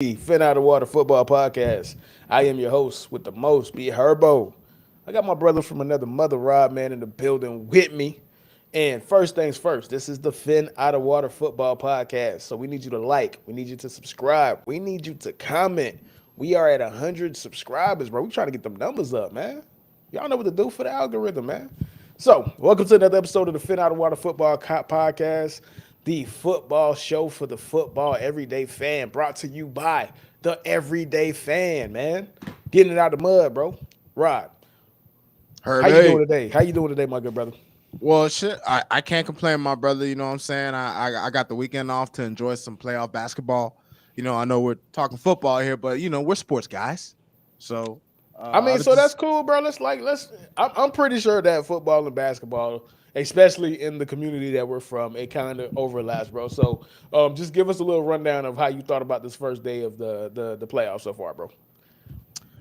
the Phin Outta Football Podcast. I am your host with the most, B.herbo. I got my brother from another mother, RodMan, in the building with me. And first things first, this is the Phin Outta Football Podcast. So we need you to like, we need you to subscribe, we need you to comment. We are at 100 subscribers, bro. We trying to get them numbers up, man. Y'all know what to do for the algorithm, man. So, welcome to another episode of the Phin Outta Football Podcast, the football show for the football everyday fan, brought to you by the everyday fan, man. Getting it out of the mud, bro. Rod, how you doing Herbie. today? How you doing today, my good brother? Well, shit, I can't complain, my brother. You know what I'm saying? I got the weekend off to enjoy some playoff basketball. I know we're talking football here, but we're sports guys. So I I mean, was so that's just cool, bro. Let's. I'm pretty sure that football and basketball, especially in the community that we're from, it kind of overlaps, bro. So, just give us a little rundown of how you thought about this first day of the playoffs so far, bro.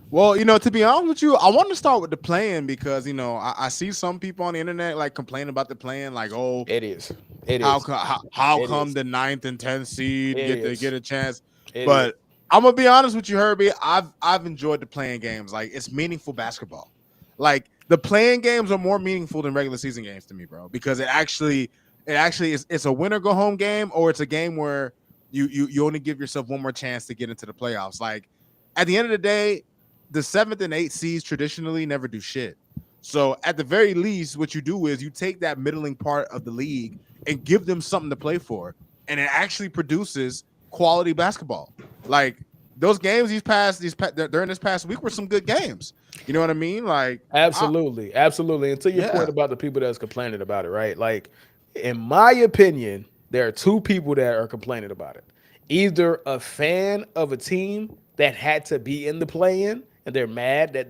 well, to be honest with you, I want to start with the playing because I see some people on the internet like complaining about the playing, like, oh, It is. It how is. co- how It come is. the ninth and 10th seed It get is. a chance? It is. But I'm gonna be honest with you, Herbie. I've enjoyed the playing games. Like, it's meaningful basketball. Like, the playing games are more meaningful than regular season games to me, bro, because it actually is, it's a win or go home game, or it's a game where you only give yourself one more chance to get into the playoffs. Like, at the end of the day, the seventh and eighth seeds traditionally never do shit. So at the very least, what you do is you take that middling part of the league and give them something to play for, and it actually produces quality basketball. Like, those games during this past week were some good games. You know what I mean? Like, Absolutely. Absolutely. And to your yeah, point about the people that's complaining about it, right? Like, in my opinion, there are two people that are complaining about it. Either a fan of a team that had to be in the play-in and they're mad that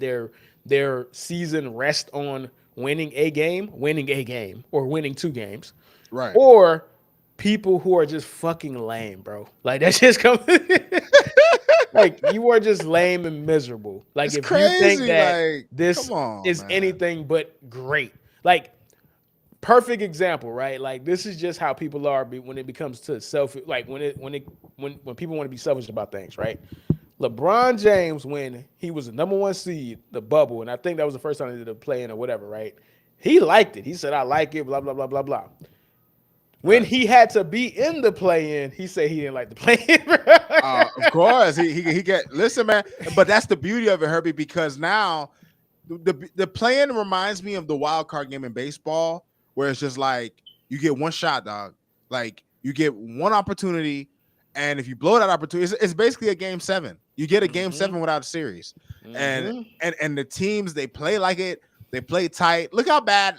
their season rests on winning a game, or winning two games, right. or people who are just fucking lame, bro. Like, that's just coming. Like, you are just lame and miserable. Like, It's if you think crazy. that Like, this come on, is man. anything but great, like, perfect example, right? Like, this is just how people are when it becomes to self, like when people want to be selfish about things, right? LeBron James, when he was the number one seed, the bubble, and I think that was the first time he did a play in or whatever, right? He liked it. He said, "I like it." Blah blah blah blah blah. When Right. he had to be in the play in, he said he didn't like the play in. Of course, he get listen, man. But that's the beauty of it, Herbie, because now the playing reminds me of the wild card game in baseball, where it's just like you get one shot, dog. Like, you get one opportunity, and if you blow that opportunity, it's basically a game seven. You get a game seven without a series, and Mm-hmm. and the teams, they play like it. They play tight. Look how bad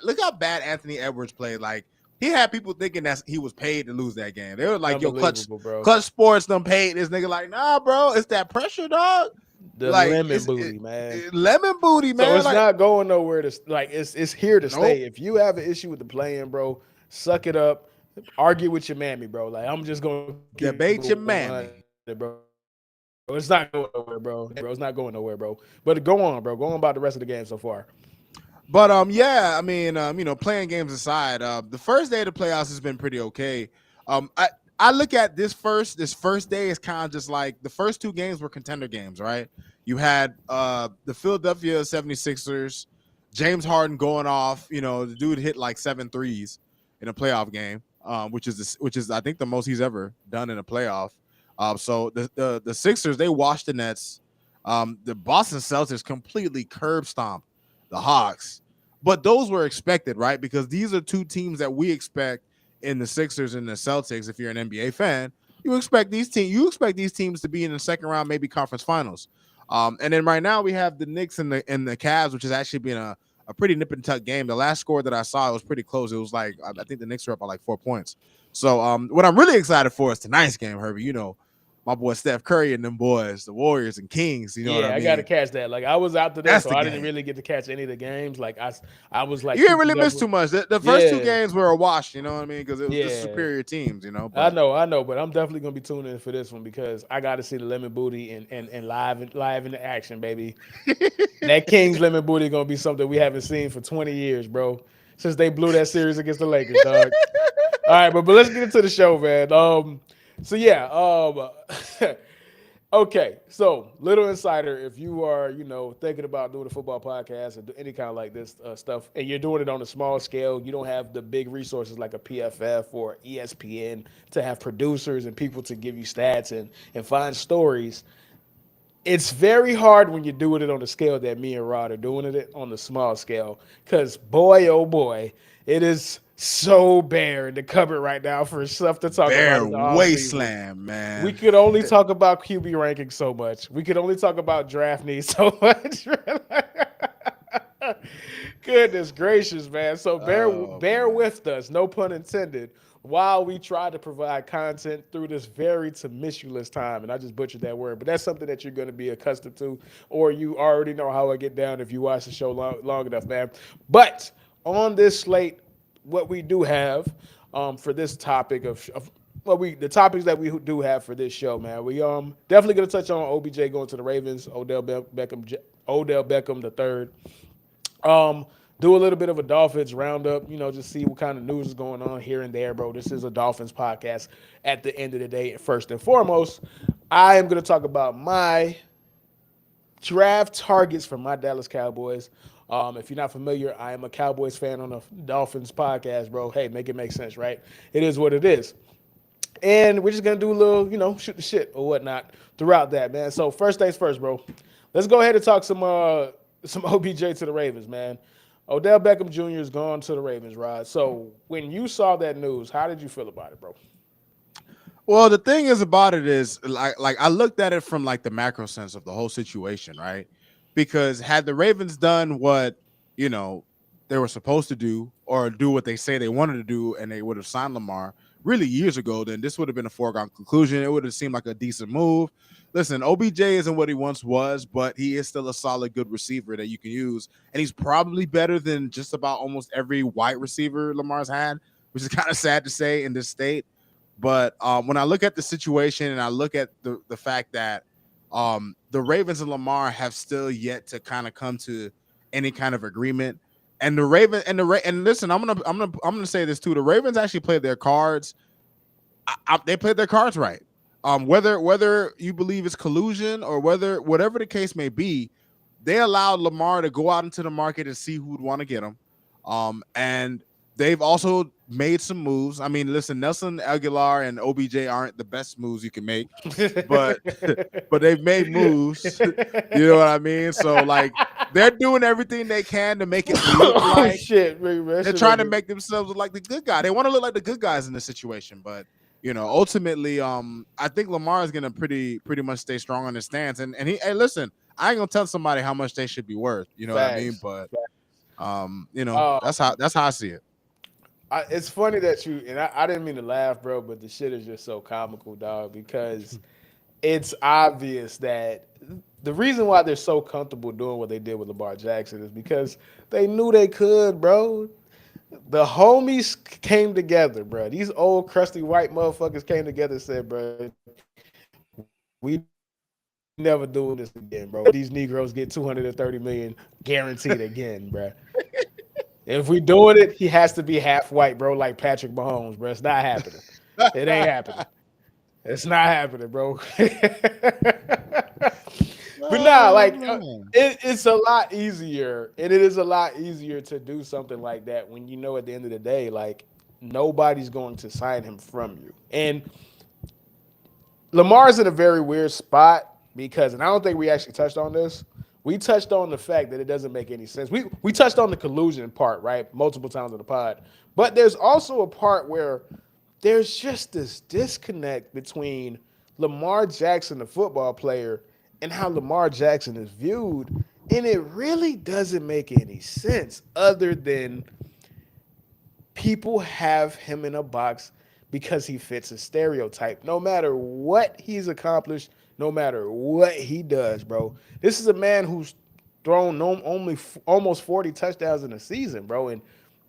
Anthony Edwards played. Like, he had people thinking that he was paid to lose that game. They were like, "Yo, Unbelievable, bro. Clutch Sports done paid this nigga." Like, nah, bro, it's that pressure, dog. The Like, lemon booty, man. lemon booty, So man. it's Like, not going nowhere to, like, it's here to nope. stay. If you have an issue with the playing, bro, suck it up. Argue with your mammy, bro. Like, I'm just gonna keep it Debate your 100, mammy. bro. It's not going nowhere, bro. It's not going nowhere, bro. But go on, bro. Go on about the rest of the game so far. But yeah, I mean, playing games aside, the first day of the playoffs has been pretty okay. I look at this first day as kind of just like the first two games were contender games, right? You had the Philadelphia 76ers, James Harden going off. The dude hit like 7 threes in a playoff game, which is I think the most he's ever done in a playoff. So the Sixers, they washed the Nets. The Boston Celtics completely curb stomped the Hawks. But those were expected, right? Because these are two teams that we expect in the Sixers and the Celtics. If you're an NBA fan, you expect these teams to be in the second round, maybe conference finals. And then right now we have the Knicks and the Cavs, which has actually been a pretty nip and tuck game. The last score that I saw, it was pretty close. It was like, I think the Knicks were up by like 4 points. So what I'm really excited for is tonight's game, Herbie. My boy Steph Curry and them boys, the Warriors and Kings. You know what I Yeah, I got to mean? catch that. Like, I was out today, That's so the I didn't game. really get to catch any of the games. Like, I was like You didn't really keeping up miss with. too much. The first two Yeah, games were a wash, you know what I mean? Because it was just yeah. superior teams, I But know, I know, but I'm definitely gonna be tuning in for this one because I got to see the lemon booty and live in the action, baby. That Kings lemon booty gonna be something we haven't seen for 20 years, bro. Since they blew that series against the Lakers, dog. All right, but let's get into the show, man. So yeah, Okay, so little insider, if you are, thinking about doing a football podcast or any kind of like this stuff, and you're doing it on a small scale, you don't have the big resources like a PFF or ESPN to have producers and people to give you stats and find stories. It's very hard when you're doing it on the scale that me and Rod are doing it on the small scale. Because boy, oh boy, it is so bare in the cupboard right now for stuff to talk about Bear in the offseason. wasteland, We man. could only talk about QB rankings so much. We could only talk about draft needs so much. Goodness gracious, man. So Oh bear man. with us, no pun intended, while we try to provide content through this very tumultuous time. And I just butchered that word, but that's something that you're going to be accustomed to, or you already know how I get down if you watch the show long enough, man. But on this slate, what we do have for this topic of the topics that we do have for this show, man. We definitely gonna touch on OBJ going to the Ravens, Odell Beckham the third. Um, do a little bit of a Dolphins roundup, just see what kind of news is going on here and there, bro. This is a Dolphins podcast at the end of the day. First and foremost, I am going to talk about my draft targets for my Dallas Cowboys. If you're not familiar, I am a Cowboys fan on the Dolphins podcast, bro. Hey, make it make sense, right? It is what it is. And we're just gonna do a little, shoot the shit or whatnot throughout that, man. So first things first, bro. Let's go ahead and talk some OBJ to the Ravens, man. Odell Beckham Jr. is gone to the Ravens, Rod. So when you saw that news, how did you feel about it, bro? Well, the thing is about it is like I looked at it from like the macro sense of the whole situation, right? Because had the Ravens done what you know they were supposed to do, or do what they say they wanted to do, and they would have signed Lamar really years ago, then this would have been a foregone conclusion. It would have seemed like a decent move. Listen, OBJ isn't what he once was, but he is still a solid, good receiver that you can use, and he's probably better than just about almost every wide receiver Lamar's had, which is kind of sad to say in this state. But when I look at the situation and I look at the fact that the Ravens and Lamar have still yet to kind of come to any kind of agreement, and the Raven and listen, I'm gonna say this too. The Ravens actually played their cards. They played their cards right. Whether you believe it's collusion or whatever the case may be, they allowed Lamar to go out into the market and see who'd want to get him. And they've also made some moves. I mean, listen, Nelson Aguilar and OBJ aren't the best moves you can make, but but they've made moves. You know what I mean? So like they're doing everything they can to make it look Oh like shit, man, they're trying to make themselves look like the good guy. They want to look like the good guys in this situation, but ultimately, I think Lamar is gonna pretty much stay strong on his stance. And hey, listen, I ain't gonna tell somebody how much they should be worth. You know what I mean? facts. But Uh, that's how I see it. it's funny that I didn't mean to laugh, bro, but the shit is just so comical, dog, because it's obvious that the reason why they're so comfortable doing what they did with Lamar Jackson is because they knew they could, bro. The homies came together, bro. These old crusty white motherfuckers came together and said, bro, we never doing this again, bro. These Negroes get 230 million guaranteed again, bro. If we doing it, he has to be half white, bro, like Patrick Mahomes, bro. It's not happening. It ain't happening. It's not happening, bro. But nah, Oh like man. it's a lot easier, and it is a lot easier to do something like that when you know at the end of the day, like nobody's going to sign him from you. And Lamar's in a very weird spot because, and I don't think we actually touched on this. We touched on the fact that it doesn't make any sense. We touched on the collusion part, right, multiple times in the pod. But there's also a part where there's just this disconnect between Lamar Jackson, the football player, and how Lamar Jackson is viewed. And it really doesn't make any sense other than people have him in a box because he fits a stereotype. No matter what he's accomplished, no matter what he does, bro. This is a man who's thrown almost 40 touchdowns in a season, bro. And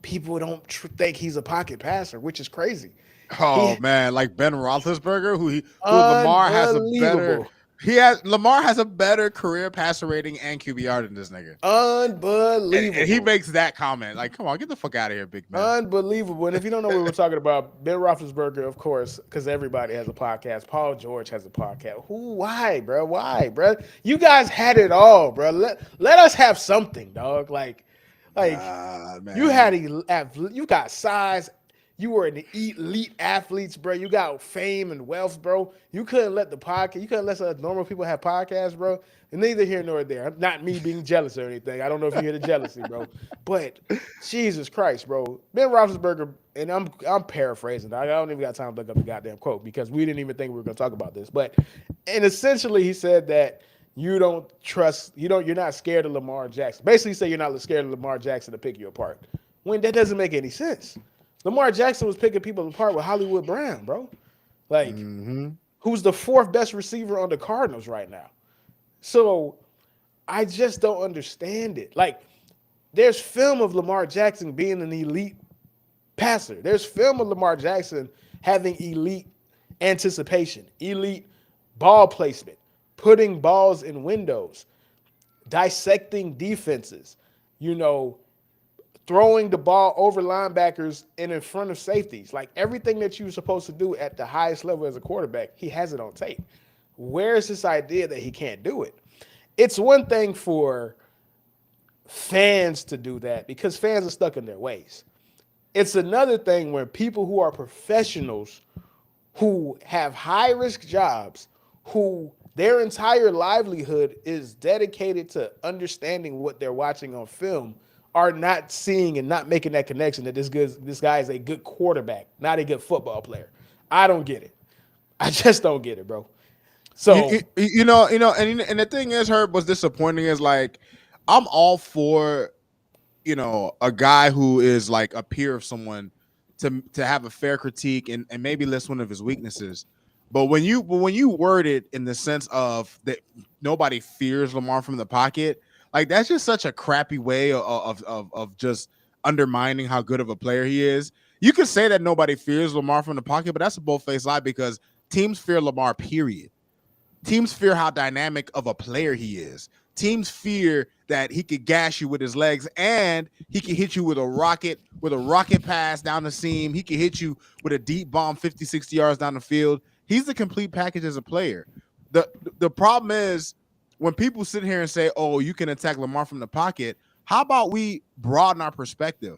people don't think he's a pocket passer, which is crazy. Oh He man, like Ben Roethlisberger, who Lamar has a better unbelievable. Lamar has a better career passer rating and QBR than this nigga. Unbelievable. And he makes that comment. Like, come on, get the fuck out of here, big man. Unbelievable. And if you don't know what we're talking about, Ben Roethlisberger, of course, because everybody has a podcast. Paul George has a podcast. Why, bro? Why, bro? You guys had it all, bro. Let us have something, dog. Like Man. you had you got size. You were an elite athletes, bro. You got fame and wealth, bro. You couldn't let you couldn't let us normal people have podcasts, bro. And neither here nor there. Not me being jealous or anything. I don't know if you hear the jealousy, bro. But Jesus Christ, bro. Ben Roethlisberger, and I'm paraphrasing. I don't even got time to look up the goddamn quote because we didn't even think we were going to talk about this. And essentially he said that you're not scared of Lamar Jackson. Basically, say you're not scared of Lamar Jackson to pick you apart. When that doesn't make any sense. Lamar Jackson was picking people apart with Hollywood Brown, bro. Like, who's the fourth best receiver on the Cardinals right now. So I just don't understand it. Like, there's film of Lamar Jackson being an elite passer. There's film of Lamar Jackson having elite anticipation, elite ball placement, putting balls in windows, dissecting defenses, throwing the ball over linebackers and in front of safeties. Like everything that you're supposed to do at the highest level as a quarterback, he has it on tape. Where's this idea that he can't do it? It's one thing for fans to do that because fans are stuck in their ways. It's another thing when people who are professionals who have high-risk jobs, who their entire livelihood is dedicated to understanding what they're watching on film, are not seeing and not making that connection that this guy is a good quarterback, not a good football player. I don't get it. I just don't get it, bro. So and the thing is, Herb, what's disappointing is like I'm all for a guy who is like a peer of someone to have a fair critique and maybe list one of his weaknesses. But when you word it in the sense of that nobody fears Lamar from the pocket, like that's just such a crappy way of just undermining how good of a player he is. You could say that nobody fears Lamar from the pocket, but that's a bold-faced lie because teams fear Lamar, period. Teams fear how dynamic of a player he is. Teams fear that he could gash you with his legs and he can hit you with a rocket pass down the seam. He can hit you with a deep bomb 50, 60 yards down the field. He's the complete package as a player. The problem is when people sit here and say, oh, you can attack Lamar from the pocket, how about we broaden our perspective?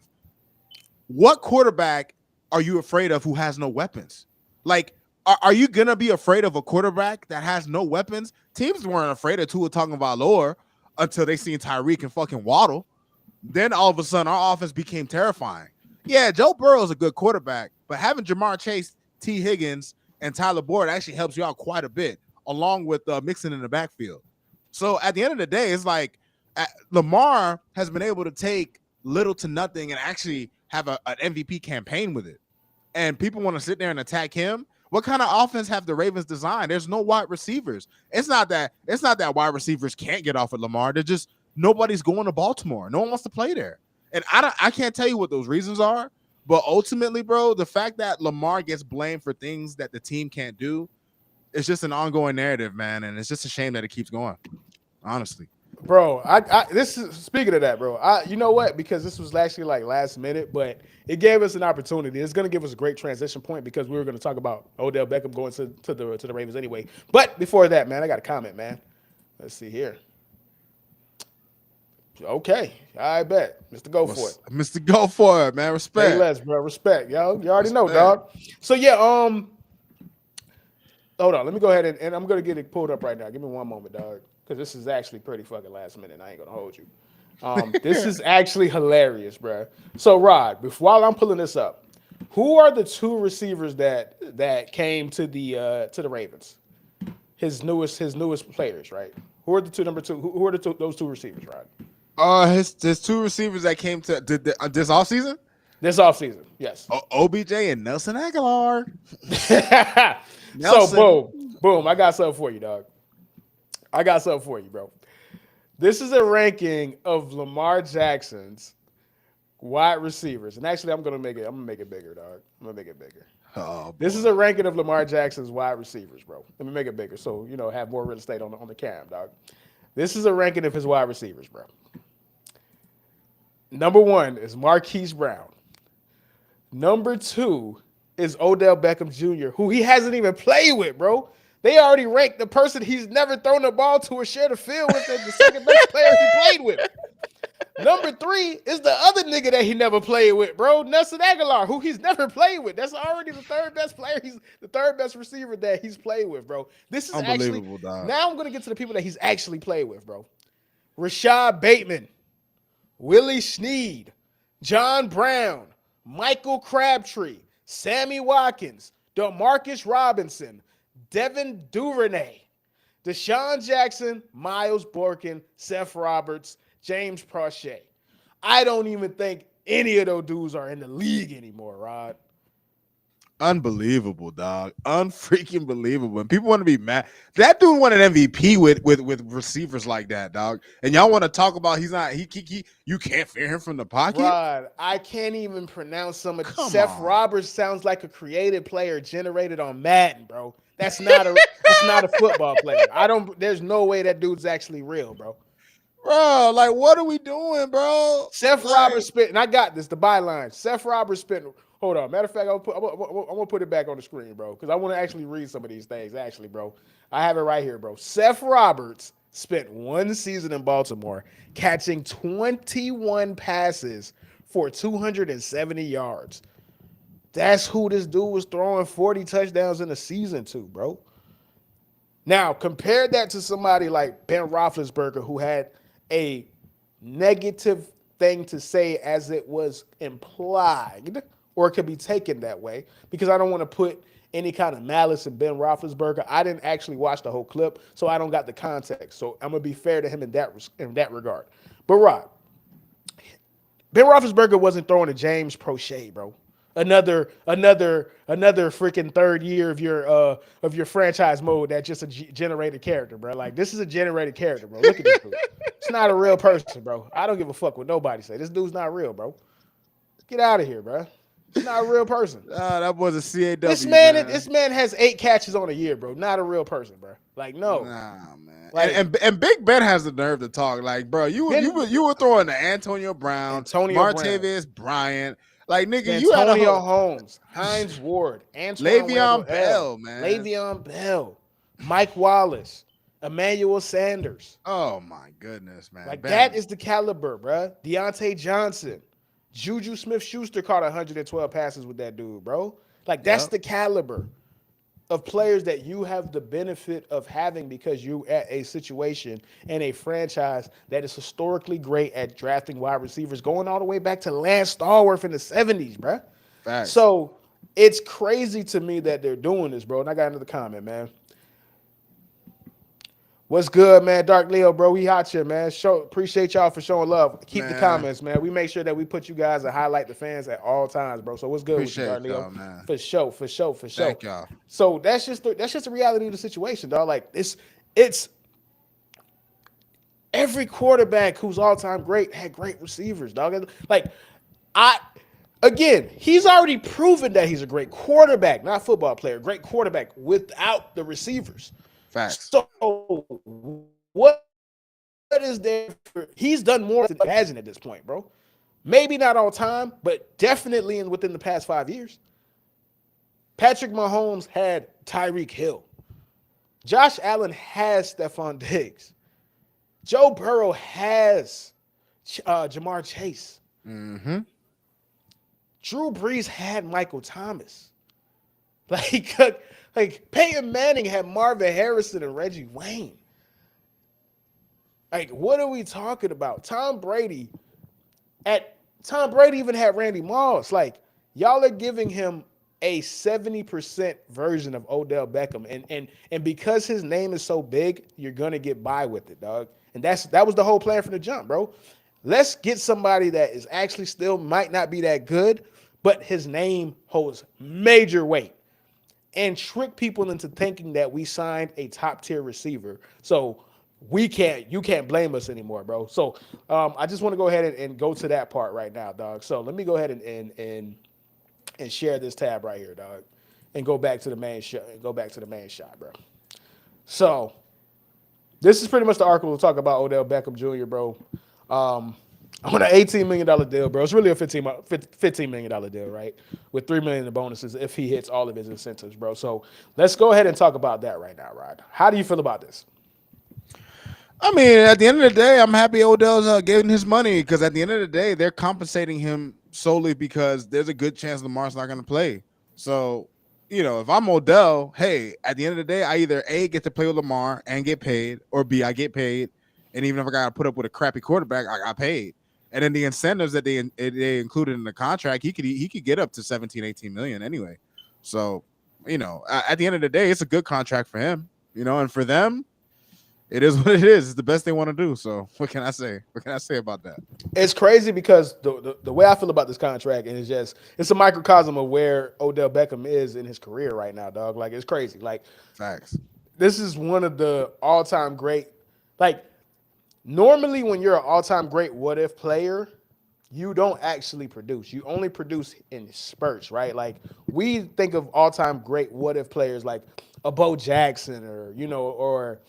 What quarterback are you afraid of who has no weapons? Like, are you going to be afraid of a quarterback that has no weapons? Teams weren't afraid of Tua Tagovailoa until they seen Tyreek and fucking Waddle. Then all of a sudden, our offense became terrifying. Yeah, Joe Burrow is a good quarterback, but having Jamar Chase, T. Higgins, and Tyler Boyd actually helps you out quite a bit, along with Mixon in the backfield. So at the end of the day, it's like Lamar has been able to take little to nothing and actually have an MVP campaign with it. And people want to sit there and attack him. What kind of offense have the Ravens designed? There's no wide receivers. It's not that wide receivers can't get off at Lamar. They're just nobody's going to Baltimore. No one wants to play there. And I can't tell you what those reasons are, but ultimately, bro, the fact that Lamar gets blamed for things that the team can't do, it's just an ongoing narrative, man. And it's just a shame that it keeps going. Honestly. Bro, this is speaking of that, bro. You know what? Because this was actually like last minute, but it gave us an opportunity. It's going to give us a great transition point because we were going to talk about Odell Beckham going to the Ravens anyway. But before that, man, I got a comment, man. Let's see here. Okay, I bet, Mr. Go for it. Mr. Go for it, man. Respect. Say less, bro. Respect, yo. You already know, dog. So yeah, hold on. Let me go ahead and I'm gonna get it pulled up right now. Give me one moment, dog. Because this is actually pretty fucking last minute. I ain't gonna hold you. This is actually hilarious, bro. So, Rod, while I'm pulling this up, who are the two receivers that came to the Ravens? His newest players, right? Who are the two number two? Who are those two receivers, Rod? His two receivers that came to this offseason? This offseason, yes. OBJ and Nelson Aguilar. So, boom. I got something for you, dog. I got something for you, bro. This is a ranking of Lamar Jackson's wide receivers. And actually, I'm gonna make it bigger, dog. I'm gonna make it bigger. Oh This is boy. a ranking of Lamar Jackson's wide receivers, bro. Let me make it bigger so, have more real estate on the cam, dog. This is a ranking of his wide receivers, bro. Number 1 is Marquise Brown. Number 2 is Odell Beckham Jr., who he hasn't even played with, bro. They already ranked the person he's never thrown the ball to or shared a field with as the second best player he played with. Number 3 is the other nigga that he never played with, bro. Nelson Aguilar, who he's never played with. That's already the third best player. He's the third best receiver that he's played with, bro. This is actually, Unbelievable, dog. now I'm going to get to the people that he's actually played with, bro. Rashad Bateman, Willie Snead, John Brown, Michael Crabtree, Sammy Watkins, DeMarcus Robinson, Devin Duvernay, Deshaun Jackson, Miles Borkin, Seth Roberts, James Prochet. I don't even think any of those dudes are in the league anymore, Rod. Unbelievable, dog. Unfreaking believable. And people want to be mad. That dude won an MVP with receivers like that, dog. And y'all want to talk about he's not you can't fear him from the pocket? Rod, I can't even pronounce some of Come Seth on. Roberts sounds like a created player generated on Madden, bro. That's not a football player. There's no way that dude's actually real, bro. Bro, like, what are we doing, bro? Seth Like, Roberts spent, and I got this, the byline. Seth Roberts spent, hold on. Matter of fact, I'm going to put it back on the screen, bro, because I want to actually read some of these things, actually, bro. I have it right here, bro. Seth Roberts spent 1 season in Baltimore catching 21 passes for 270 yards. That's who this dude was throwing 40 touchdowns in a season to, bro. Now, compare that to somebody like Ben Roethlisberger, who had a negative thing to say as it was implied, or it could be taken that way, because I don't want to put any kind of malice in Ben Roethlisberger. I didn't actually watch the whole clip, so I don't got the context. So I'm going to be fair to him in that regard. But Rod, Ben Roethlisberger wasn't throwing to James Prochet, bro. Another freaking third year of your franchise mode that's just a generated character, bro. Like, this is a generated character, bro. Look at this dude. It's not a real person, bro. I don't give a fuck what nobody say. This dude's not real, bro. Get out of here, bro. It's not a real person. that was a CAW. This man has 8 catches on a year, bro. Not a real person, bro. Like, no. Nah, man. Like, and Big Ben has the nerve to talk. Like, bro, you were throwing to Antonio Brown, Martavis Bryant. Like, nigga, you had Antonio Holmes, Hines Ward, Le'Veon Bell, man. Le'Veon Bell, Mike Wallace, Emmanuel Sanders. Oh my goodness, man. Like, that is the caliber, bro. Deontay Johnson. Juju Smith-Schuster caught 112 passes with that dude, bro. Like, that's the caliber of players that you have the benefit of having because you're at a situation and a franchise that is historically great at drafting wide receivers, going all the way back to Lance Stallworth in the 70s, bro. Facts. So it's crazy to me that they're doing this, bro. And I got another comment, man. What's good, man? Dark Leo, bro. We hot here, man. Appreciate y'all for showing love. Keep the comments, man. We make sure that we put you guys and highlight the fans at all times, bro. So what's good with you, Dark Leo? Man. For sure. Thank y'all. So that's just the reality of the situation, dog. Like, it's every quarterback who's all-time great had great receivers, dog. Like, he's already proven that he's a great quarterback, not football player, great quarterback without the receivers. Facts. So what is there he's done more than imagine at this point, bro. Maybe not all time, but definitely within the past 5 years. Patrick Mahomes had Tyreek Hill. Josh Allen has Stephon Diggs. Joe Burrow has Jamar Chase. Mm-hmm. Drew Brees had Michael Thomas. Like Peyton Manning had Marvin Harrison and Reggie Wayne. Like, what are we talking about? Tom Brady even had Randy Moss. Like, y'all are giving him a 70% version of Odell Beckham. And because his name is so big, you're gonna get by with it, dog. And that was the whole plan from the jump, bro. Let's get somebody that is actually still might not be that good, but his name holds major weight. And trick people into thinking that we signed a top-tier receiver. So you can't blame us anymore, bro. So I just want to go ahead and go to that part right now, dog. So let me go ahead and share this tab right here, dog. and go back to the main shot. Bro. So this is pretty much the article we'll talk about Odell Beckham Jr., bro. On an $18 million deal, bro. It's really a $15 million deal, right? With $3 million in bonuses if he hits all of his incentives, bro. So let's go ahead and talk about that right now, Rod. How do you feel about this? I mean, at the end of the day, I'm happy Odell's getting his money because at the end of the day, they're compensating him solely because there's a good chance Lamar's not going to play. So, if I'm Odell, hey, at the end of the day, I either A, get to play with Lamar and get paid, or B, I get paid. And even if I got to put up with a crappy quarterback, I got paid. And then the incentives that they included in the contract, he could get up to 17, 18 million anyway. So, at the end of the day, it's a good contract for him, and for them, it is what it is. It's the best they want to do. So what can I say? What can I say about that? It's crazy because the way I feel about this contract, and it's a microcosm of where Odell Beckham is in his career right now, dog. Like, it's crazy. Like, facts. This is one of the all-time great. Like, normally when you're an all-time great what-if player, you don't actually produce. You only produce in spurts, right? Like, we think of all-time great what-if players like a Bo Jackson or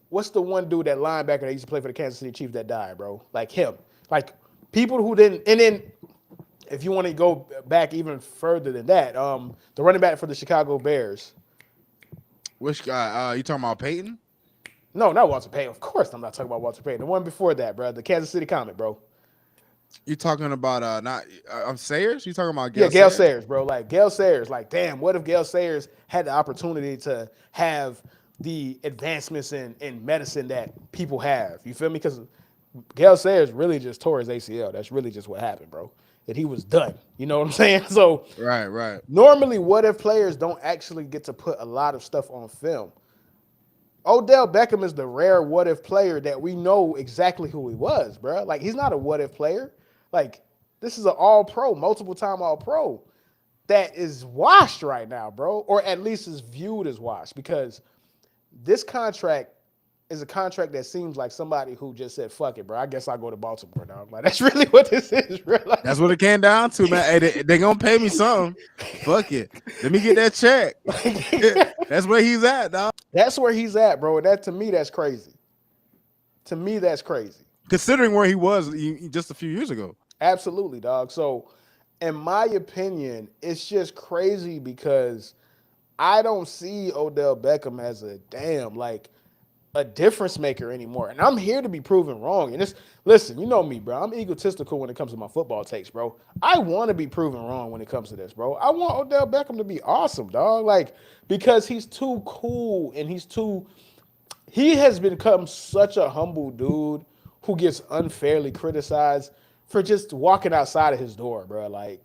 what's the one dude, that linebacker that used to play for the Kansas City Chiefs that died, bro? Like him. Like, people who didn't. And then if you want to go back even further than that, the running back for the Chicago Bears. Which guy? You talking about Peyton? No, not Walter Payton. Of course I'm not talking about Walter Payton. The one before that, bro. The Kansas City Comet, bro. You talking about Sayers? You talking about Gale Sayers, bro. Like, Gale Sayers. Like, damn, what if Gale Sayers had the opportunity to have the advancements in medicine that people have? You feel me? Because Gale Sayers really just tore his ACL. That's really just what happened, bro. And he was done. You know what I'm saying? So right. Normally, what if players don't actually get to put a lot of stuff on film? Odell Beckham is the rare what if player that we know exactly who he was, bro. Like, he's not a what if player. Like, this is an all pro, multiple time all pro that is washed right now, bro, or at least is viewed as washed, because this contract is a contract that seems like somebody who just said, fuck it, bro. I guess I'll go to Baltimore now. Like, that's really what this is, bro. Like, that's what it came down to, man. Hey, they going to pay me something. Fuck it. Let me get that check. That's where he's at, dog. That's where he's at, bro. That, to me, that's crazy. To me, that's crazy. Considering where he was just a few years ago. Absolutely, dog. So, in my opinion, it's just crazy because I don't see Odell Beckham as a difference maker anymore. And I'm here to be proven wrong. And listen, you know me, bro. I'm egotistical when it comes to my football takes, bro. I want to be proven wrong when it comes to this, bro. I want Odell Beckham to be awesome, dog. Like, because he's too cool and he has become such a humble dude who gets unfairly criticized for just walking outside of his door, bro. Like,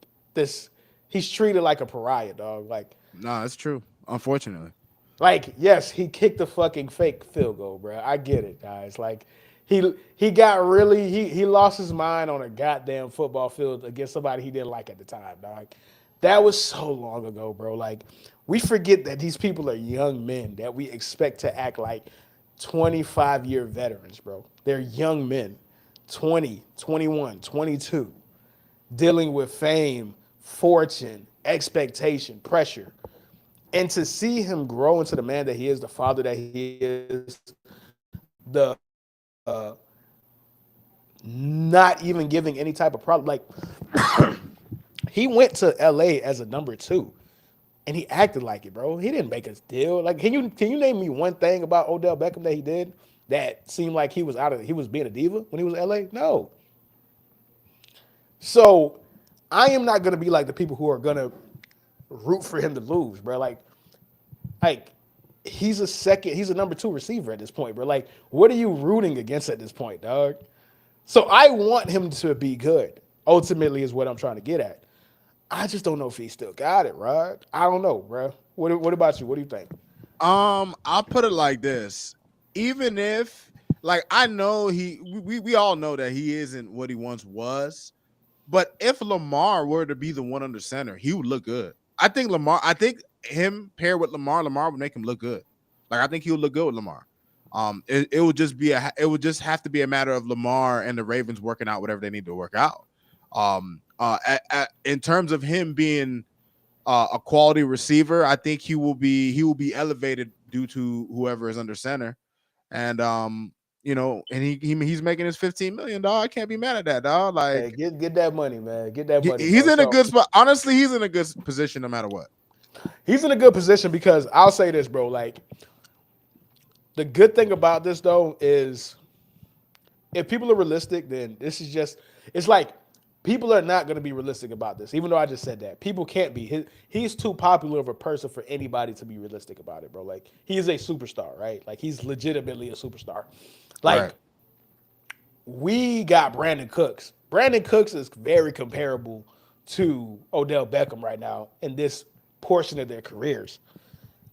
he's treated like a pariah, dog. Like, nah, that's true. Unfortunately. Like, yes, he kicked the fucking fake field goal, bro. I get it, guys. Like, he lost his mind on a goddamn football field against somebody he didn't like at the time, dog. That was so long ago, bro. Like, we forget that these people are young men that we expect to act like 25-year veterans, bro. They're young men, 20, 21, 22, dealing with fame, fortune, expectation, pressure. And to see him grow into the man that he is, the father that he is, the not even giving any type of problem. Like, he went to LA as a number 2, and he acted like it, bro. He didn't make a deal. Like, can you name me one thing about Odell Beckham that he did that seemed like he was being a diva when he was in LA? No. So I am not gonna be like the people who are gonna root for him to lose, bro. Like he's a number 2 receiver at this point, bro. Like, what are you rooting against at this point, dog? So I want him to be good. Ultimately, is what I'm trying to get at. I just don't know if he still got it, Rod. I don't know, bro. What about you? What do you think? I'll put it like this. Even if, like, I know we all know that he isn't what he once was, but if Lamar were to be the one under center, he would look good. I think him paired with Lamar would make him look good. Like, I think he would look good with Lamar. It would just have to be a matter of Lamar and the Ravens working out whatever they need to work out. In terms of him being a quality receiver. I think he will be elevated due to whoever is under center. And and he's making his 15 million, dog. I can't be mad at that, dog. Hey, Like get that money, man. Get that money, he's bro. in a So good spot. Honestly, he's in a good position no matter what. he's in a good position because I'll say this, bro. Like the good thing about this though is if people are realistic, then this is just it's like people are not going to be realistic about this. Even though I just said that, people can't be. He's too popular of a person for anybody to be realistic about it, bro. Like he is a superstar, right? Like he's legitimately a superstar. Right. Like we got Brandon Cooks. Brandon Cooks is very comparable to Odell Beckham right now in this portion of their careers.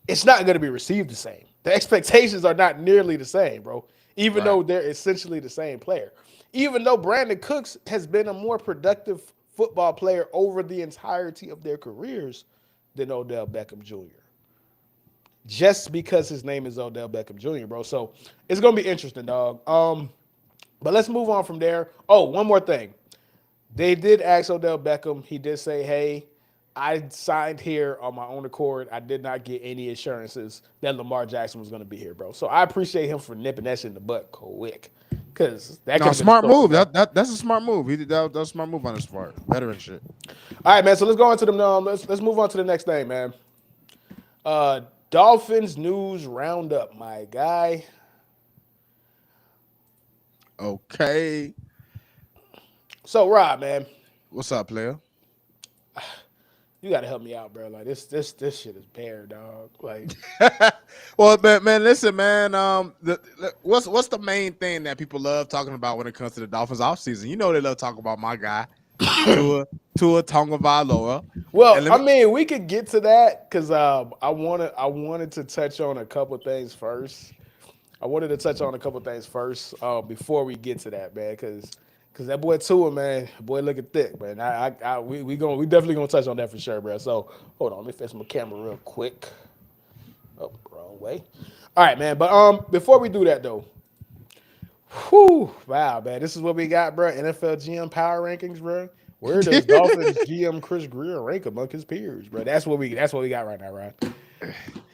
It's not going to be received the same. The expectations are not nearly the same, bro. Even Right. though they're essentially the same player. Even though Brandon Cooks has been a more productive football player over the entirety of their careers than Odell Beckham Jr. Just because his name is Odell Beckham Jr., bro. So it's gonna be interesting, dog. But let's move on from there. Oh, one more thing. They did ask Odell Beckham. He did say, hey, I signed here on my own accord. I did not get any assurances that Lamar Jackson was going to be here, bro. So I appreciate him for nipping that shit in the butt quick. Because that could No, have been a smart story, move. bro. That's a smart move. He did that was a smart move on his part. Veteran shit. All right, man. So let's go on to the let's move on to the next thing, man. Dolphins news roundup, my guy. Okay. So Rob, man, What's up, player? you gotta help me out, bro. Like this shit is bare, dog. Like Well, man, listen, man. What's the main thing that people love talking about when it comes to the Dolphins offseason? You know they love talking about my guy, Tua Tagovailoa. And well, let I me mean, we could get to that because I wanted to touch on a couple things first. I wanted to touch on a couple things first before we get to that, man, because that boy Tua, man, boy looking thick, man. We definitely gonna touch on that for sure, bro. So hold on, let me fix my camera real quick. Oh, wrong way. All right, man. But before we do that though, whew, wow, man, this is what we got, bro. NFL GM power rankings, bro. Where does Dolphins GM Chris Greer rank among his peers, bro? That's what we got right now, right?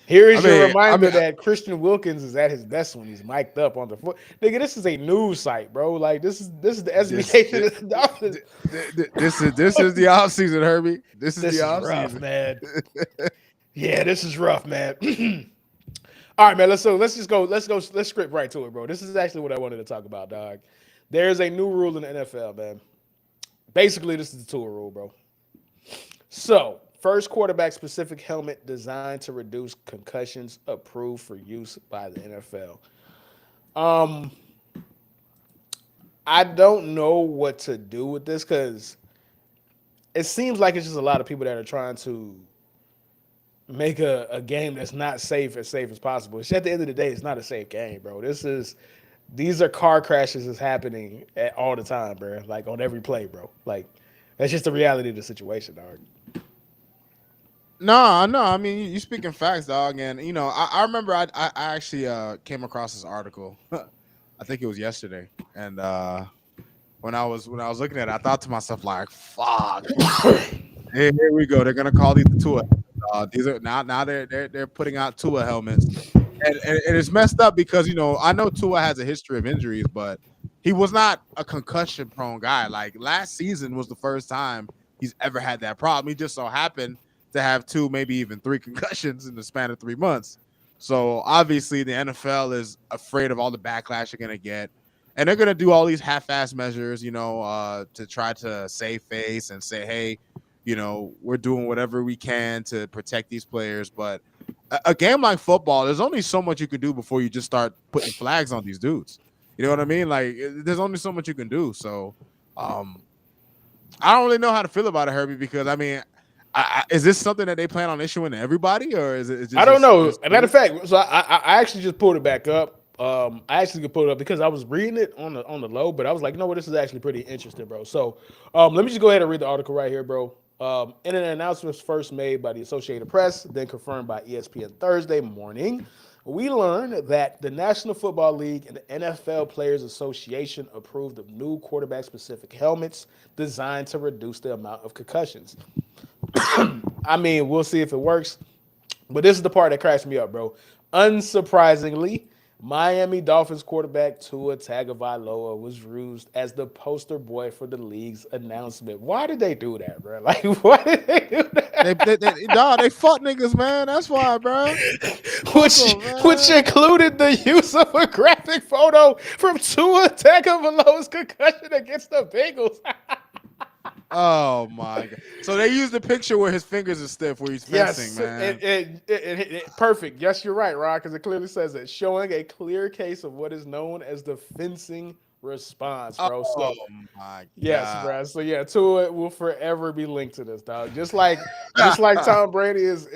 Here I is your mean, I reminder mean, that Christian Wilkins is at his best when he's mic'd up on the foot. Nigga, this is a news site, bro. Like this is the this SBA of the Dolphins. this is the offseason, Herbie. This is the This is rough, offseason. man. Yeah, this is rough, man. All right, man. Let's just go. Let's script right to it, bro. This is actually what I wanted to talk about, dog. There's a new rule in the NFL, man. Basically, this is the tour rule, bro. So, first quarterback specific helmet designed to reduce concussions approved for use by the NFL. Um, I don't know what to do with this because it seems like it's just a lot of people that are trying to make a game that's not safe as possible. At the end of the day, it's not a safe game, bro. These are car crashes that's happening all the time, bro. Like on every play, bro. Like that's just the reality of the situation, dog. No. I mean, you speaking facts, dog. And I remember I actually came across this article. I think it was yesterday, and when I was looking at it, I thought to myself like, "Fuck, here we go. They're gonna call these the Tua. These are now they're putting out Tua helmets, and it's messed up because I know Tua has a history of injuries, but he was not a concussion prone guy. Like last season was the first time he's ever had that problem. He just so happened to have two, maybe even three concussions in the span of 3 months. So obviously the NFL is afraid of all the backlash they're gonna get. And they're gonna do all these half-ass measures, to try to save face and say, "Hey, we're doing whatever we can to protect these players." But a game like football, there's only so much you can do before you just start putting flags on these dudes. You know what I mean? Like, there's only so much you can do. So, I don't really know how to feel about it, Herbie, because I mean, is this something that they plan on issuing to everybody, or is it I don't know. just As a matter of fact, so I actually just pulled it back up. I actually could pull it up because I was reading it on the low, but I was like, you know what, this is actually pretty interesting, bro. So, let me just go ahead and read the article right here, bro. In an announcement first made by the Associated Press, then confirmed by ESPN Thursday morning, we learned that the National Football League and the NFL Players Association approved of new quarterback-specific helmets designed to reduce the amount of concussions. I mean, we'll see if it works. But this is the part that cracks me up, bro. Unsurprisingly, Miami Dolphins quarterback Tua Tagovailoa was used as the poster boy for the league's announcement. Why did they do that, bro? Like, why did they do They fuck niggas, man. That's why, bro. which, which Man. included the use of a graphic photo from Tua Tagovailoa's concussion against the Bengals. Oh my god! So they used the picture where his fingers are stiff, where he's fencing, Yes, man. perfect. Yes, you're right, Rod, because it clearly says it, showing a clear case of what is known as the fencing response, bro. Oh So, my yes, god! bro. So yeah, Tua will forever be linked to this, dog. Just like Tom Brady is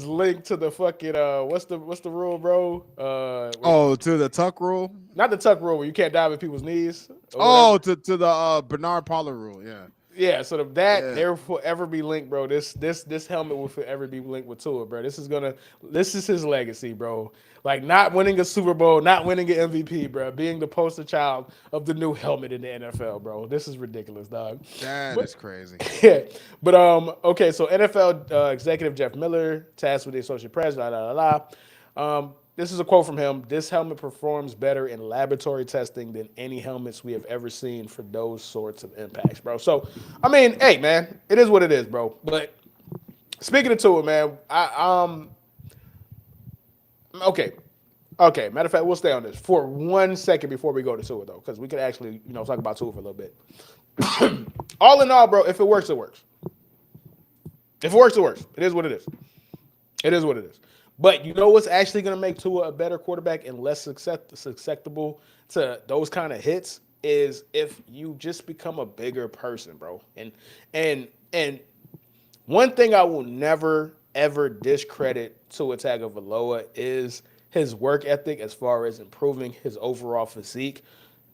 linked to the fucking what's the rule, bro? Oh, to the tuck rule. Not the tuck rule where you can't dive in people's knees or Oh, whatever. to the Bernard Pollard rule. Yeah. Yeah, so that Yeah. there will forever be linked, bro. This helmet will forever be linked with Tua, bro. This is his legacy, bro. Like not winning a Super Bowl, not winning an MVP, bro. Being the poster child of the new helmet in the NFL, bro. This is ridiculous, dog. That But is crazy. yeah, but okay. So NFL executive Jeff Miller tasked with the associate press. La la la la. This is a quote from him. This helmet performs better in laboratory testing than any helmets we have ever seen for those sorts of impacts, bro. So, I mean, hey, man, it is what it is, bro. But speaking of Tua, man, okay, okay. Matter of fact, we'll stay on this for 1 second before we go to Tua, though, because we could actually, talk about Tua for a little bit. All in all, bro, if it works, it works. If it works, it works. It is what it is. It is what it is. But you know what's actually going to make Tua a better quarterback and less susceptible to those kind of hits is if you just become a bigger person, bro. And one thing I will never ever discredit Tua Tagovailoa is his work ethic as far as improving his overall physique.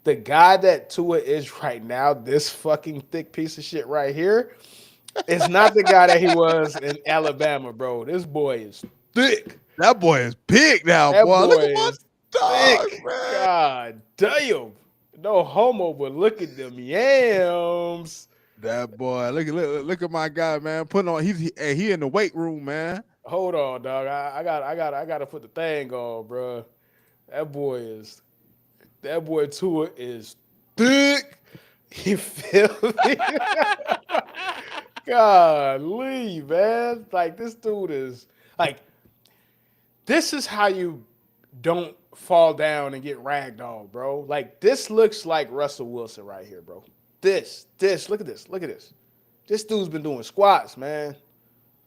The guy that Tua is right now, this fucking thick piece of shit right here, is not the guy that he was in Alabama, bro. This boy is thick. That boy is big now, That boy. Look boy at my is dog, thick. man. God damn. No homo, but look at them yams. That boy. Look at my guy, man. Putting on. He in the weight room, man. Hold on, dog. I gotta put the thing on, bro. That boy Tua is thick. You feel me? Golly, man. Like this dude is like this is how you don't fall down and get ragdolled, bro. Like this looks like Russell Wilson right here, bro. Look at this. Look at this. This dude's been doing squats, man.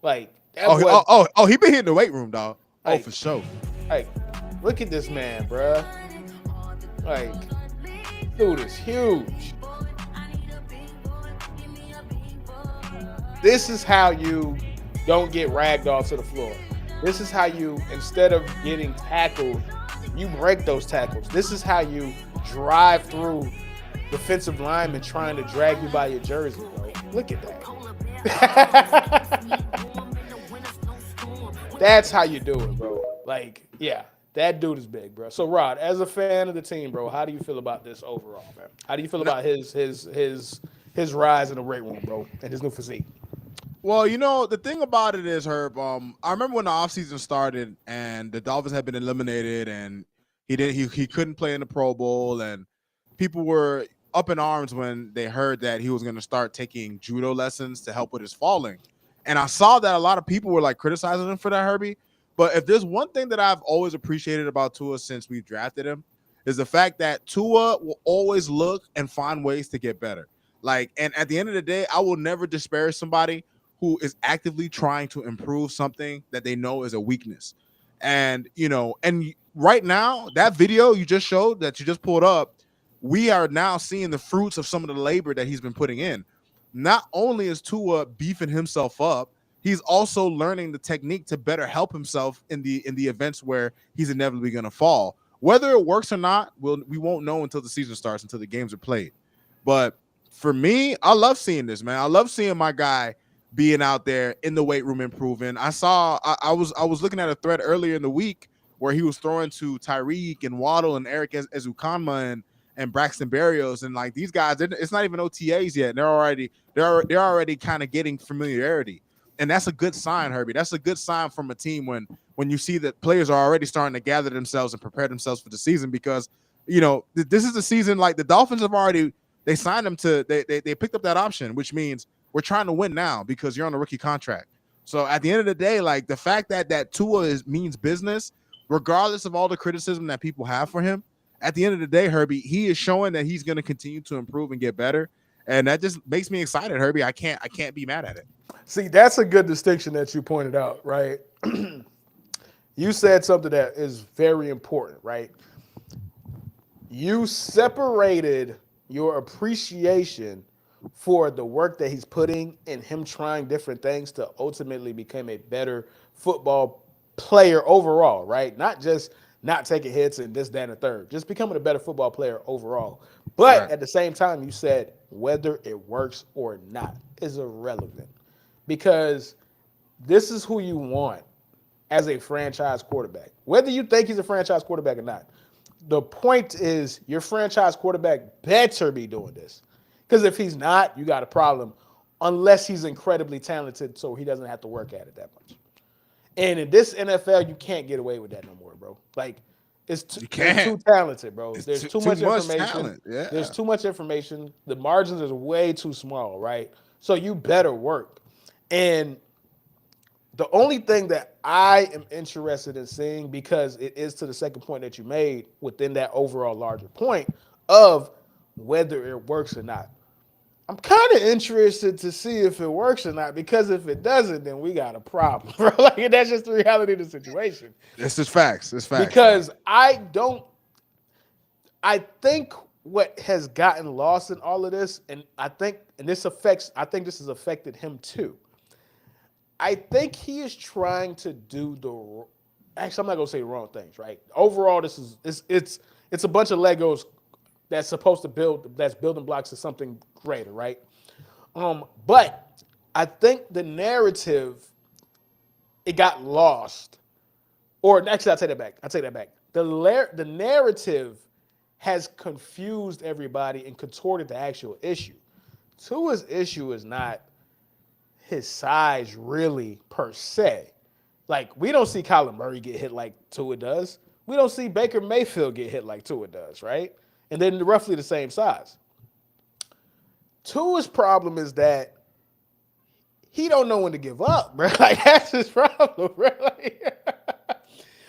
Like that boy. He been hitting the weight room, dog. Like, For sure. Like, look at this man, bro. Like, dude is huge. This is how you don't get ragdolled to the floor. This is how you, instead of getting tackled, you break those tackles. This is how you drive through defensive linemen trying to drag you by your jersey, bro. Look at that. That's how you do it, bro. Like, yeah, that dude is big, bro. So, Rod, as a fan of the team, bro, how do you feel about this overall, man? How do you feel about his rise in the weight room, bro, and his new physique? Well, the thing about it is, Herb, I remember when the offseason started and the Dolphins had been eliminated and he couldn't play in the Pro Bowl, and people were up in arms when they heard that he was going to start taking judo lessons to help with his falling. And I saw that a lot of people were like criticizing him for that, Herbie. But if there's one thing that I've always appreciated about Tua since we drafted him is the fact that Tua will always look and find ways to get better. Like, and at the end of the day, I will never disparage somebody who is actively trying to improve something that they know is a weakness. And, and right now, that video you just showed that you just pulled up, we are now seeing the fruits of some of the labor that he's been putting in. Not only is Tua beefing himself up, he's also learning the technique to better help himself in the events where he's inevitably going to fall. Whether it works or not, we won't know until the season starts, until the games are played. But for me, I love seeing this, man. I love seeing my guy being out there in the weight room improving. I was looking at a thread earlier in the week where he was throwing to Tyreek and Waddle and Eric Ezukanma, and Braxton Berrios, and like these guys, it's not even OTAs yet. They're already kind of getting familiarity, and that's a good sign, Herbie. That's a good sign from a team when you see that players are already starting to gather themselves and prepare themselves for the season, because this is the season. Like the Dolphins have already they signed them to they picked up that option, which means we're trying to win now because you're on a rookie contract. So at the end of the day, like the fact that Tua means business, regardless of all the criticism that people have for him, at the end of the day, Herbie, he is showing that he's going to continue to improve and get better, and that just makes me excited, Herbie. I can't be mad at it. See, that's a good distinction that you pointed out, right? You said something that is very important, right? You separated your appreciation for the work that he's putting and him trying different things to ultimately become a better football player overall, right? Not just not taking hits and this, that, and the third, just becoming a better football player overall. But Right. at the same time, you said whether it works or not is irrelevant, because this is who you want as a franchise quarterback. Whether you think he's a franchise quarterback or not, the point is your franchise quarterback better be doing this. Because if he's not, you got a problem, unless he's incredibly talented so he doesn't have to work at it that much. And in this NFL, you can't get away with that no more, bro. Like, they're too talented, bro. It's There's too, too too much much information. talent. Yeah. There's too much information. The margins are way too small, right? So you better work. And the only thing that I am interested in seeing, because it is to the second point that you made within that overall larger point of whether it works or not. I'm kind of interested to see if it works or not, because if it doesn't, then we got a problem, bro. Like, that's just the reality of the situation. It's just facts. It's facts. Because I think what has gotten lost in all of this, and I think this has affected him too. I think he is trying to do actually, I'm not gonna say the wrong things, right? Overall, it's a bunch of Legos that's supposed to that's building blocks to something greater, right? But I think the narrative, it got lost. Or actually, I take that back. The narrative has confused everybody and contorted the actual issue. Tua's issue is not his size really per se. Like, we don't see Kyler Murray get hit like Tua does. We don't see Baker Mayfield get hit like Tua does, right? And then roughly the same size. Tua's problem is that he don't know when to give up, bro. Like, that's his problem, bro.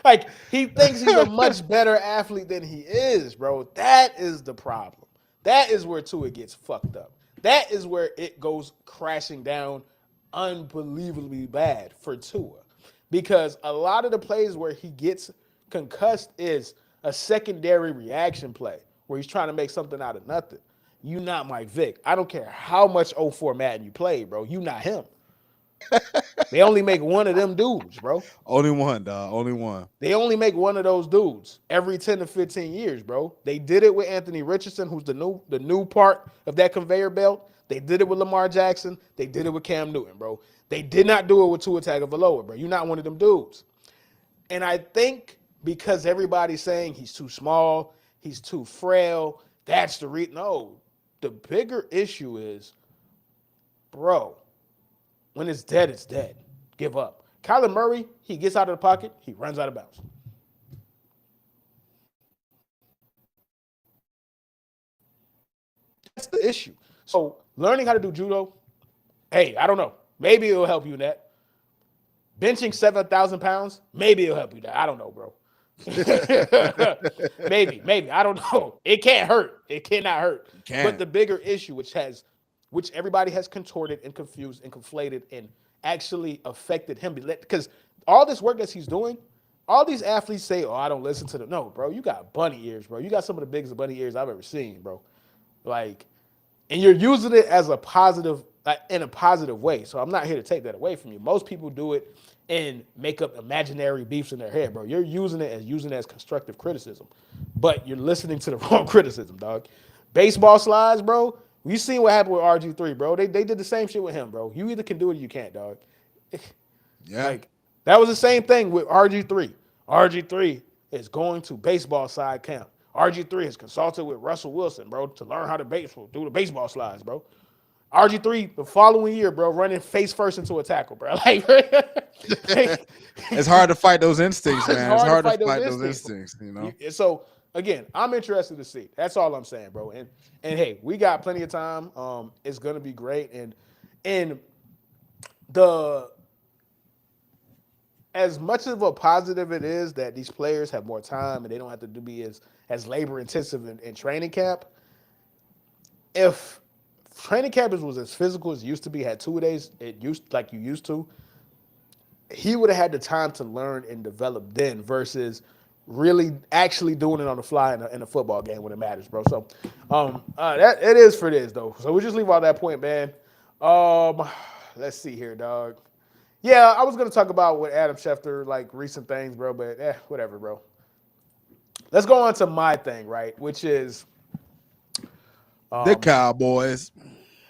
Like, he thinks he's a much better athlete than he is, bro. That is the problem. That is where Tua gets fucked up. That is where it goes crashing down unbelievably bad for Tua. Because a lot of the plays where he gets concussed is a secondary reaction play where he's trying to make something out of nothing. You not Mike Vick. I don't care how much 04 Madden you play, bro. You not him. They only make one of them dudes, bro. Only one, dog. Only one. They only make one of those dudes every 10 to 15 years, bro. They did it with Anthony Richardson, who's the new part of that conveyor belt. They did it with Lamar Jackson. They did it with Cam Newton, bro. They did not do it with Tua Tagovailoa, bro. You're not one of them dudes. And I think because everybody's saying he's too small, he's too frail, that's the reason. No, the bigger issue is, bro, when it's dead, it's dead. Give up. Kyler Murray, he gets out of the pocket, he runs out of bounds. That's the issue. So learning how to do judo, hey, I don't know. Maybe it'll help you in that. Benching 7,000 pounds, maybe it'll help you in that. I don't know, bro. maybe. I don't know. It can't hurt. It cannot hurt. But the bigger issue, which everybody has contorted and confused and conflated and actually affected him, because all this work that he's doing, all these athletes say, oh, I don't listen to them. No, bro, you got bunny ears, bro. You got some of the biggest bunny ears I've ever seen, bro. Like, and you're using it as a positive, in a positive way. So I'm not here to take that away from you. Most people do it and make up imaginary beefs in their head, bro. You're using it as constructive criticism, but you're listening to the wrong criticism, dog. Baseball slides, bro. You seen what happened with RG3, bro. They did the same shit with him, bro. You either can do it or you can't, dog. Yeah. Like, that was the same thing with RG3. RG3 is going to baseball side camp. RG3 has consulted with Russell Wilson, bro, to learn how to do the baseball slides, bro. RG3 the following year, bro, running face first into a tackle, bro. Like, It's hard to fight those instincts, it's man. It's hard to hard to fight those fight those instincts. instincts, you know. So again, I'm interested to see. That's all I'm saying, bro. And hey, we got plenty of time. It's gonna be great. And the as much of a positive it is that these players have more time and they don't have to be as labor intensive in training camp. If training camp was as physical as it used to be, had 2 days, like you used to, he would have had the time to learn and develop then versus really actually doing it on the fly in a football game when it matters, bro. So that it is for this though. So we'll just leave all that point, man. Let's see here, dog. Yeah, I was gonna talk about with Adam Schefter, like recent things, bro, but whatever, bro. Let's go on to my thing, right? Which is The Cowboys.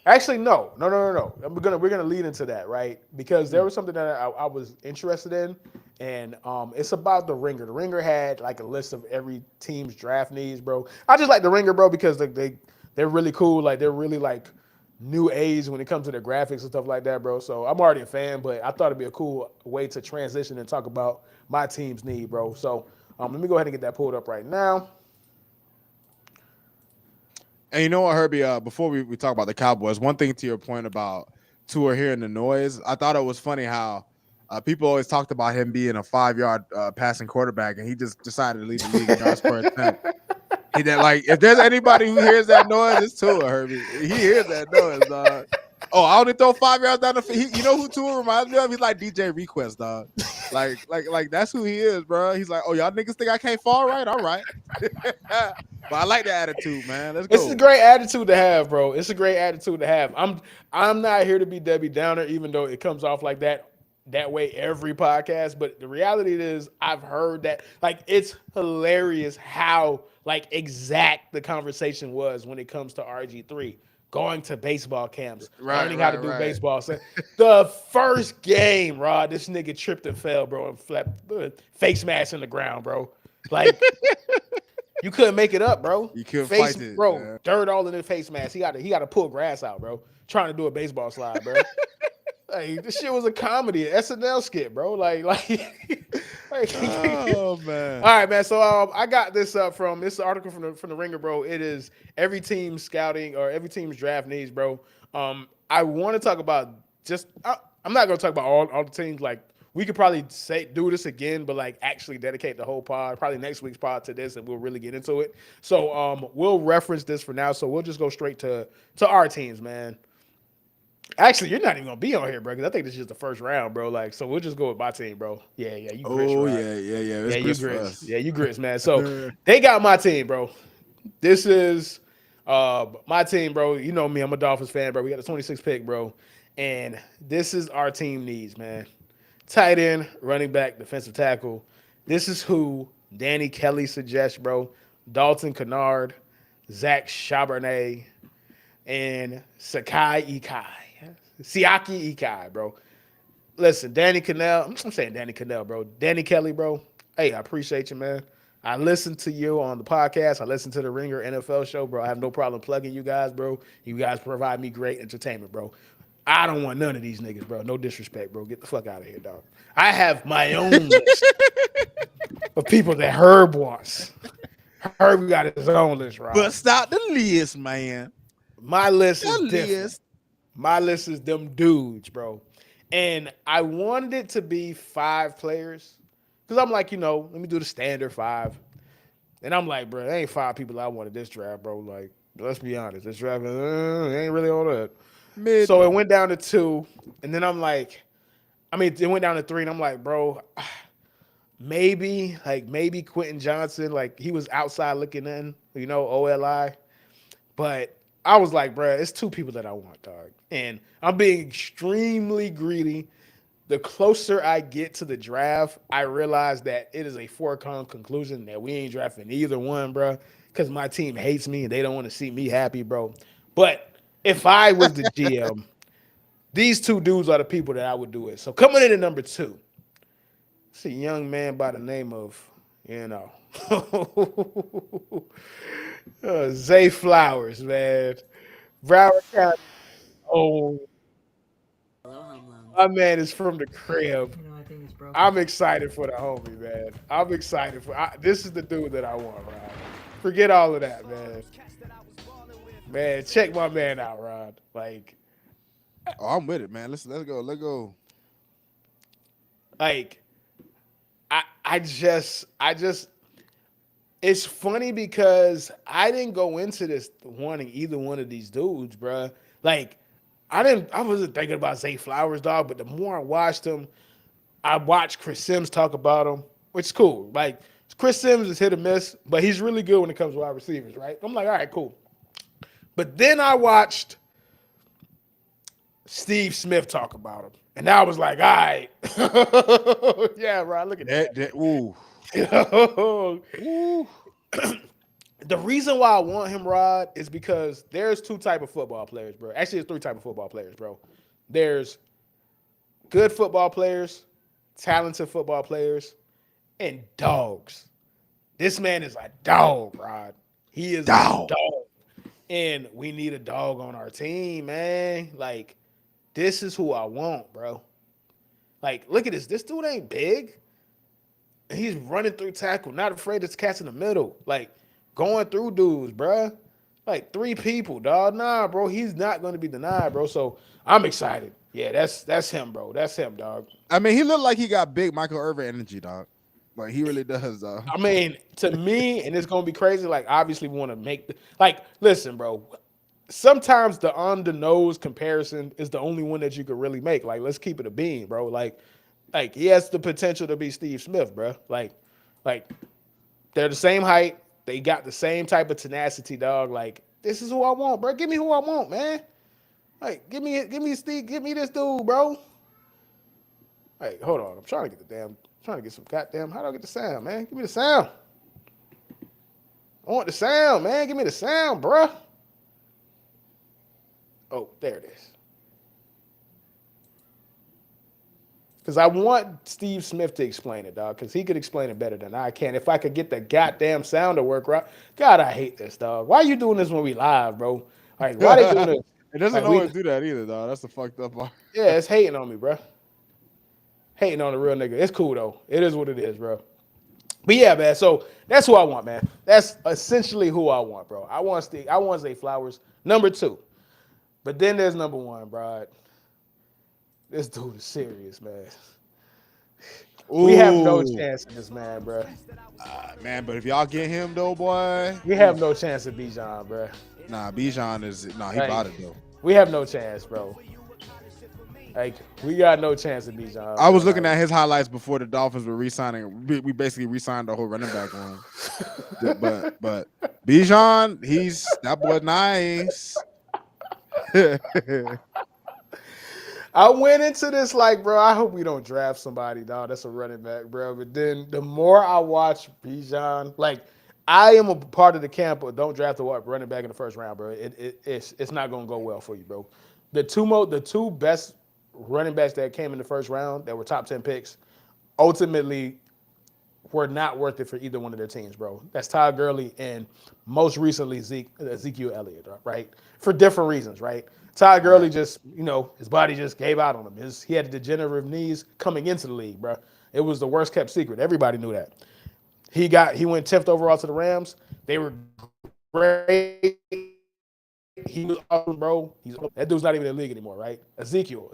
actually no. We're gonna lead into that, right? Because there was something that I was interested in, and it's about the Ringer. The Ringer had like a list of every team's draft needs, bro. I just like the Ringer, bro, because they're really cool. Like they're really like new age when it comes to their graphics and stuff like that, bro. So I'm already a fan, but I thought it'd be a cool way to transition and talk about my team's need, bro. So let me go ahead and get that pulled up right now. And you know what, Herbie? Before we talk about the Cowboys, one thing to your point about Tua hearing the noise, I thought it was funny how people always talked about him being a 5-yard passing quarterback, and he just decided to lead the league in yards per attempt. He did, like, if there's anybody who hears that noise, it's Tua, Herbie. He hears that noise, dog. Oh, I only throw 5 yards down the field. You know who Tua reminds me of? He's like DJ Request, dog. Like that's who he is, bro. He's like, oh, y'all niggas think I can't fall right? All right. But I like the attitude, man. Let's go. It's a great attitude to have, bro. It's a great attitude to have. I'm not here to be Debbie Downer, even though it comes off like that way every podcast. But the reality is, I've heard that, like, it's hilarious how like exact the conversation was when it comes to RG3 going to baseball camps, learning how to do baseball. So the first game, Rod, this nigga tripped and fell, bro, and flapped face mask in the ground, bro. Like. You couldn't make it up, bro. You couldn't fight it, bro. Man. Dirt all in his face mask. He got to pull grass out, bro. Trying to do a baseball slide, bro. Like this shit was a comedy, an SNL skit, bro. Like, oh man. All right, man. So I got this from this article from the Ringer, bro. It is every team's scouting or every team's draft needs, bro. I want to talk about I'm not gonna talk about all the teams. Like we could probably do this again, but like actually dedicate the whole pod, probably next week's pod to this, and we'll really get into it. So we'll reference this for now. So we'll just go straight to our teams, man. Actually, you're not even gonna be on here, bro, because I think this is just the first round, bro. Like, so we'll just go with my team, bro. Yeah, you grits, oh, right? yeah. You grits. Yeah, you grits, man. So they got my team, bro. This is my team, bro. You know me, I'm a Dolphins fan, bro. We got a 26 pick, bro. And this is our team needs, man. Tight end, running back, defensive tackle. This is who Danny Kelly suggests, bro. Dalton Kennard, Zach Charbonnet, and Siaki Ikai, bro. Listen, Danny Cannell. I'm saying Danny Cannell, bro. Danny Kelly, bro. Hey, I appreciate you, man. I listened to you on the podcast. I listened to the Ringer NFL show, bro. I have no problem plugging you guys, bro. You guys provide me great entertainment, bro. I don't want none of these niggas, bro. No disrespect, bro. Get the fuck out of here, dog. I have my own list of people that Herb wants. Herb got his own list, right? But stop the list, man. My list is different. My list is them dudes, bro. And I wanted it to be 5 players. Because I'm like, let me do the standard 5. And I'm like, bro, there ain't 5 people I wanted this draft, bro. Like, let's be honest. This draft ain't really all that. So it went down to 2. And then I'm like, it went down to 3. And I'm like, bro, maybe Quentin Johnson. Like, he was outside looking in, OLI. But I was like, bro, it's 2 people that I want, dog. And I'm being extremely greedy. The closer I get to the draft, I realize that it is a foregone conclusion that we ain't drafting either one, bro, because my team hates me and they don't want to see me happy, bro. But if I was the GM, these 2 dudes are the people that I would do it. So coming in at number 2, it's a young man by the name of, Zay Flowers, man. Broward County. Oh, my man is from the crib. I'm excited for the homie, man. I'm excited for. This is the dude that I want, Rod. Forget all of that, man. Man, check my man out, Rod. Like, Oh, I'm with it, man. Let's go. Let's go. like, I just, it's funny because I didn't go into this wanting either one of these dudes, bruh. Like, I wasn't thinking about Zay Flowers, dog. But the more I watched him, I watched Chris Sims talk about him, which is cool. Like, Chris Sims is hit or miss, but he's really good when it comes to wide receivers, right? I'm like, all right, cool. But then I watched Steve Smith talk about him, and I was like, all right, yeah, Rod, look at that. Ooh. Ooh. The reason why I want him, Rod, is because there's two type of football players, bro. Actually, there's three type of football players, bro. There's good football players, talented football players, and dogs. This man is a dog, Rod. He is Dog. a dog. And we need a dog on our team, man. Like, this is who I want, bro. Like, look at this. This dude ain't big. And he's running through tackle, not afraid to catch in the middle. Like, going through dudes, bro. Like, three people, dog. Nah, bro. He's not going to be denied, bro. So, I'm excited. Yeah, that's him, bro. That's him, dog. I mean, he looked like he got big Michael Irvin energy, dog. Like, he really does, dog. I mean, to me, and it's going to be crazy, like, obviously we want to make like, listen, bro. Sometimes the on-the-nose comparison is the only one that you could really make. Like, let's keep it a bean, bro. Like he has the potential to be Steve Smith, bro. Like they're the same height. They got the same type of tenacity, dog. Like, this is who I want, bro. Give me who I want, man. Like, give me Steve, give me this dude, bro. Hey, hold on. I'm trying to get some goddamn. How do I get the sound, man? Give me the sound. I want the sound, man. Give me the sound, bro. Oh, there it is. Because I want Steve Smith to explain it, dog, because he could explain it better than I can. If I could get the goddamn sound to work right. God, I hate this, dog. Why are you doing this when we live, bro? Like, why they doing this? It doesn't Like, always do that either, dog. That's the fucked up part. Yeah, it's hating on me, bro. Hating on the real nigga. It's cool, though. It is what it is, bro. But yeah, man. So that's who I want, man. That's essentially who I want, bro. I want Zay Flowers, number 2. But then there's number 1, bro. This dude is serious, man. Ooh. We have no chance in this man, bro. Man, but if y'all get him though, boy, We have no chance at Bijan, bro. nah, Bijan is he bought it though. We have no chance, bro. Like, we got no chance at Bijan. I was looking at his highlights before the Dolphins were re-signing. We basically re-signed the whole running back room. but Bijan, that boy nice. I went into this like, bro, I hope we don't draft somebody, dog. That's a running back, bro. But then the more I watch Bijan, like, I am a part of the camp of don't draft a running back in the first round, bro. It's not gonna go well for you, bro. The two best running backs that came in the first round that were top 10 picks ultimately were not worth it for either one of their teams, bro. That's Todd Gurley and most recently Ezekiel Elliott, right? For different reasons, right? Todd Gurley just, his body just gave out on him. He had degenerative knees coming into the league, bro. It was the worst kept secret. Everybody knew that. He went 10th overall to the Rams. They were great. He was awesome, bro. That dude's not even in the league anymore, right? Ezekiel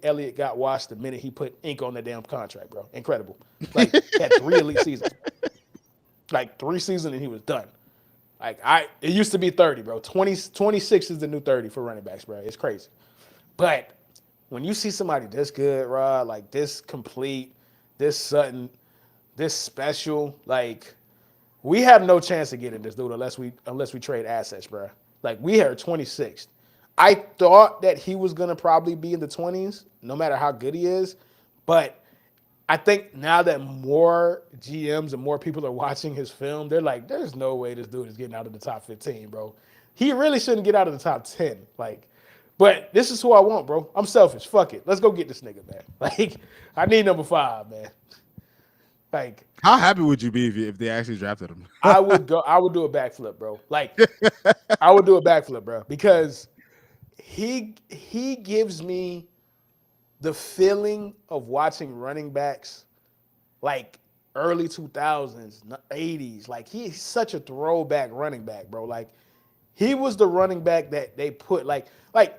Elliott got washed the minute he put ink on that damn contract, bro. Incredible. Like, had 3 elite seasons. Like, 3 seasons and he was done. Like, it used to be 30, bro. 26 is the new 30 for running backs, bro. It's crazy. But when you see somebody this good, Rod, like this complete, this sudden, this special, like, we have no chance of getting this dude unless we trade assets, bro. Like, we are 26th. I thought that he was gonna probably be in the 20s, no matter how good he is. But I think now that more GMs and more people are watching his film, they're like, there's no way this dude is getting out of the top 15, bro. He really shouldn't get out of the top 10. Like, but this is who I want, bro. I'm selfish. Fuck it. Let's go get this nigga, man. Like, I need number 5, man. Like How happy would you be if they actually drafted him? I would do a backflip, bro. Like I would do a backflip, bro, because he gives me the feeling of watching running backs like early 2000s, 80s. Like he's such a throwback running back, bro. Like he was the running back that they put like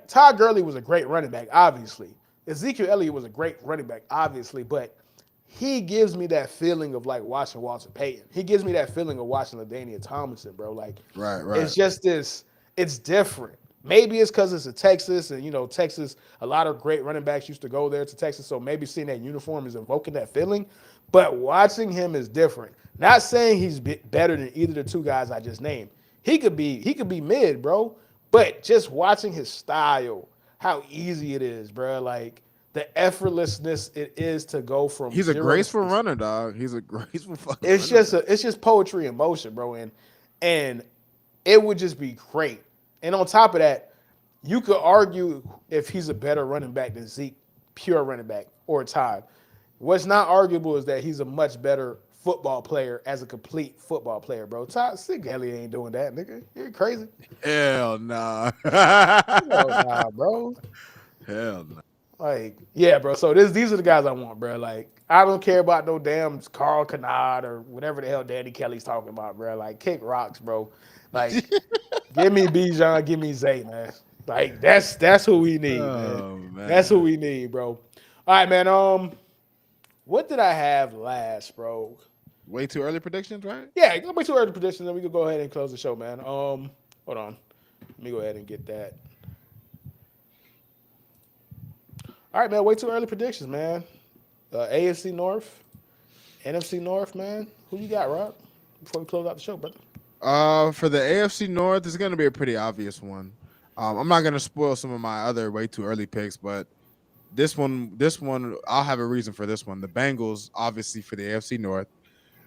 Todd Gurley was a great running back, obviously. Ezekiel Elliott was a great running back, obviously, but he gives me that feeling of like watching Walter Payton. He gives me that feeling of watching LaDainian Tomlinson, bro. Like Right. it's just this, it's different. Maybe it's because it's a Texas, and Texas, a lot of great running backs used to go there to Texas, so maybe seeing that uniform is evoking that feeling. But watching him is different. Not saying he's better than either of the two guys I just named. He could be mid, bro. But just watching his style, how easy it is, bro. Like the effortlessness it is to go from He's a 0 to graceful 60. runner, dog. He's a graceful fucking It's runner. just poetry in motion, bro. And it would just be great. And on top of that, you could argue if he's a better running back than Zeke, pure running back, or Todd. What's not arguable is that he's a much better football player as a complete football player, bro. Todd Zeke Elliott ain't doing that, nigga. You're crazy. Hell nah. Nah, bro. Hell no. Like, yeah, bro. So these are the guys I want, bro. Like, I don't care about no damn Carl Canard or whatever the hell Danny Kelly's talking about, bro. Like, kick rocks, bro. Like, give me Bijan, give me Zay, man. Like, that's who we need, man. That's who we need, bro. All right, man. What did I have last, bro? Way too early predictions, right? Yeah, way too early predictions, and we can go ahead and close the show, man. Hold on. Let me go ahead and get that. All right, man. Way too early predictions, man. AFC North, NFC North, man. Who you got, Rob? Before we close out the show, brother. For the AFC North, it's going to be a pretty obvious one. I'm not going to spoil some of my other way too early picks, but this one, I'll have a reason for this one. The Bengals, obviously, for the AFC North,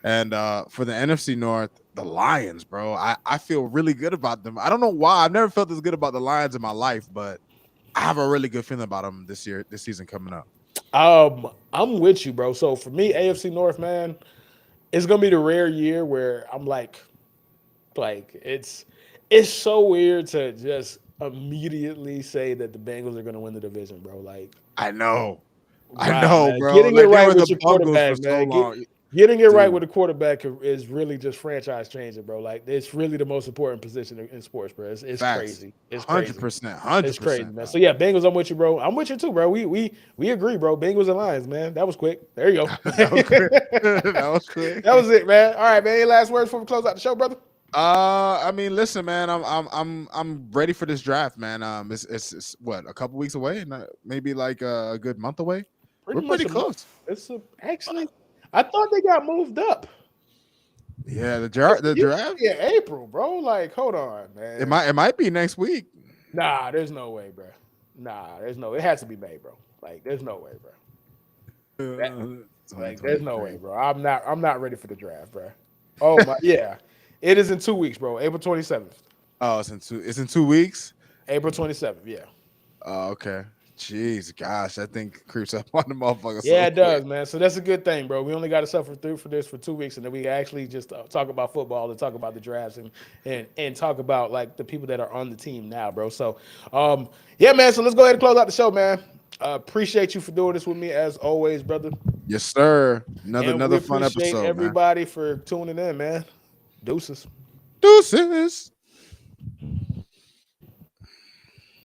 and for the NFC North, the Lions, bro. I feel really good about them. I don't know why. I've never felt this good about the Lions in my life, but I have a really good feeling about them this season coming up. I'm with you, bro. So for me, AFC North, man, it's gonna be the rare year where I'm like it's so weird to just immediately say that the Bengals are gonna win the division, bro. Like I know, man. bro. Getting Like it they right were with the your Bungles for quarterback, so man. long. Getting it right Dude. with a quarterback is really just franchise changing, bro. Like it's really the most important position in sports, bro. It's crazy. It's crazy. 100%. It's crazy, man. So yeah, Bengals, I'm with you, bro. I'm with you too, bro. We agree, bro. Bengals and Lions, man. That was quick. There you go. That was quick. That was quick. That was it, man. All right, man. Any last words before we close out the show, brother? I mean, listen, man. I'm ready for this draft, man. It's what, a couple weeks away, maybe like a good month away. We're pretty close. It's actually, I thought they got moved up. Yeah, the draft. Yeah, April, bro. Like, hold on, man. It might be next week. Nah, there's no way, bro. It has to be May, bro. Like, there's no way, bro. There's no way, bro. I'm not ready for the draft, bro. Oh my, yeah. It is in 2 weeks, bro. April 27th. Oh, it's in 2 weeks. April 27th, yeah. Oh, okay. Jeez, gosh, that thing creeps up on the motherfucker. Yeah, it does, man. So that's a good thing, bro. We only got to suffer through for this for 2 weeks, and then we actually just talk about football and talk about the drafts and talk about like the people that are on the team now, bro. So, yeah, man. So let's go ahead and close out the show, man. Appreciate you for doing this with me as always, brother. Yes, sir. Another fun episode. Everybody for tuning in, man. Deuces. Deuces.